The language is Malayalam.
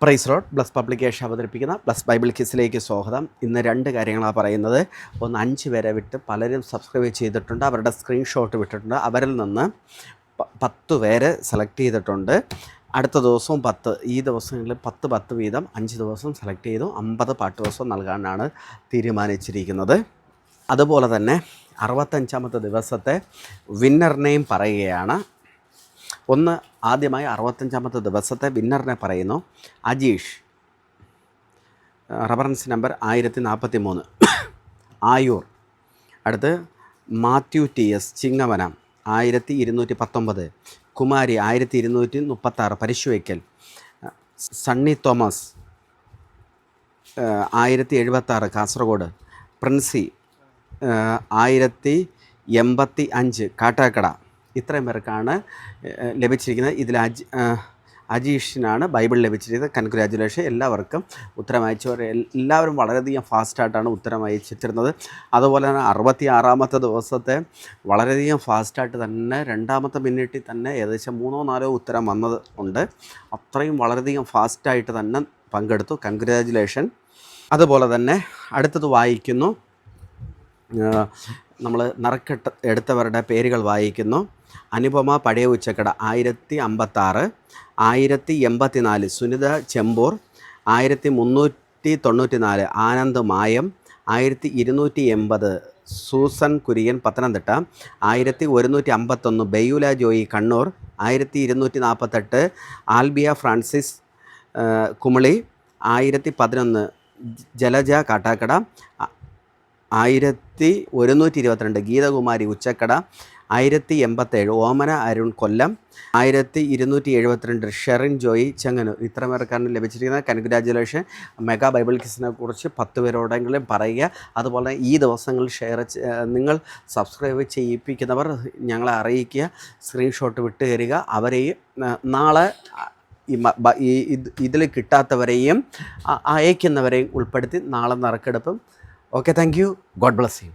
Price lord. ബ്ലസ് പബ്ലിക്കേഷൻ അവതരിപ്പിക്കുന്ന ബ്ലസ് ബൈബിൾ കിസിലേക്ക് സ്വാഗതം. ഇന്ന് 2 കാര്യങ്ങളാണ് പറയുന്നത്. ഒന്ന് 5 പേരെ വിട്ട് പലരും സബ്സ്ക്രൈബ് ചെയ്തിട്ടുണ്ട്, അവരുടെ സ്ക്രീൻഷോട്ട് വിട്ടിട്ടുണ്ട്. അവരിൽ നിന്ന് 10 പേര് സെലക്ട് ചെയ്തിട്ടുണ്ട്. അടുത്ത ദിവസവും 10, ഈ ദിവസങ്ങളിൽ 10 വീതം 5 ദിവസം സെലക്ട് ചെയ്തു 50 പാട്ട് ദിവസം നൽകാനാണ് തീരുമാനിച്ചിരിക്കുന്നത്. അതുപോലെ തന്നെ 65ാമത്തെ ദിവസത്തെ വിന്നറിനെയും പറയുകയാണ്. ഒന്ന് ആദ്യമായി 65ാമത്തെ ദിവസത്തെ വിന്നറിനെ പറയുന്നു. Ajeesh, reference number 1043, Ayoor. അടുത്ത് മാത്യു ടി എസ്, ചിങ്ങവനം 1219, കുമാരി 1236, പരിശുവയ്ക്കൽ. സണ്ണി തോമസ് 1076, കാസർഗോഡ്. പ്രിൻസി 1085, കാട്ടാക്കട. ഇത്രയും പേർക്കാണ് ലഭിച്ചിരിക്കുന്നത്. ഇതിൽ അജീഷിനാണ് ബൈബിൾ ലഭിച്ചിരിക്കുന്നത്. കൺഗ്രാജുലേഷൻ. എല്ലാവർക്കും ഉത്തരം അയച്ചവർ എല്ലാവരും വളരെയധികം ഫാസ്റ്റായിട്ടാണ് ഉത്തരം അയച്ചിരുന്നത്. അതുപോലെ തന്നെ 66ാമത്തെ ദിവസത്തെ വളരെയധികം ഫാസ്റ്റായിട്ട് തന്നെ 2ാമത്തെ മിനിറ്റിൽ തന്നെ ഏകദേശം 3-4 ഉത്തരം വന്നത് ഉണ്ട്. അത്രയും വളരെയധികം ഫാസ്റ്റായിട്ട് തന്നെ പങ്കെടുത്തു. കൺഗ്രാജുലേഷൻ. അതുപോലെ തന്നെ അടുത്തത് വായിക്കുന്നു. നമ്മൾ നറുക്കെട്ട് എടുത്തവരുടെ പേരുകൾ വായിക്കുന്നു. അനുപമ പഴയ ഉച്ചക്കട 1056, 1084, സുനിത ചെമ്പൂർ 1394, ആനന്ദ് മായം 1280, സൂസൻ കുര്യൻ പത്തനംതിട്ട 1151, ബെയൂല ജോയി കണ്ണൂർ 1248, ആൽബിയ ഫ്രാൻസിസ് കുമളി 1011, ജലജ കാട്ടാക്കട 1122, ഗീതകുമാരി ഉച്ചക്കട 1087, ഓമന അരുൺ കൊല്ലം 1272, ഷെറിൻ ജോയി ചെങ്ങന്നൂർ. ഇത്ര പേർക്കാണ് ലഭിച്ചിരിക്കുന്നത്. കൺഗ്രാജുലേഷൻ. മെഗാ ബൈബിൾ കിസിനെ കുറിച്ച് 10 പേരോടെങ്കിലും പറയുക. അതുപോലെ ഈ ദിവസങ്ങളിൽ നിങ്ങൾ സബ്സ്ക്രൈബ് ചെയ്യിപ്പിക്കുന്നവർ ഞങ്ങളെ അറിയിക്കുക, സ്ക്രീൻഷോട്ട് വിട്ട് തരിക. അവരെയും നാളെ ഇതിൽ കിട്ടാത്തവരെയും അയക്കുന്നവരെയും ഉൾപ്പെടുത്തി നാളെ നറുക്കെടുപ്പും. Okay, thank you. God bless U.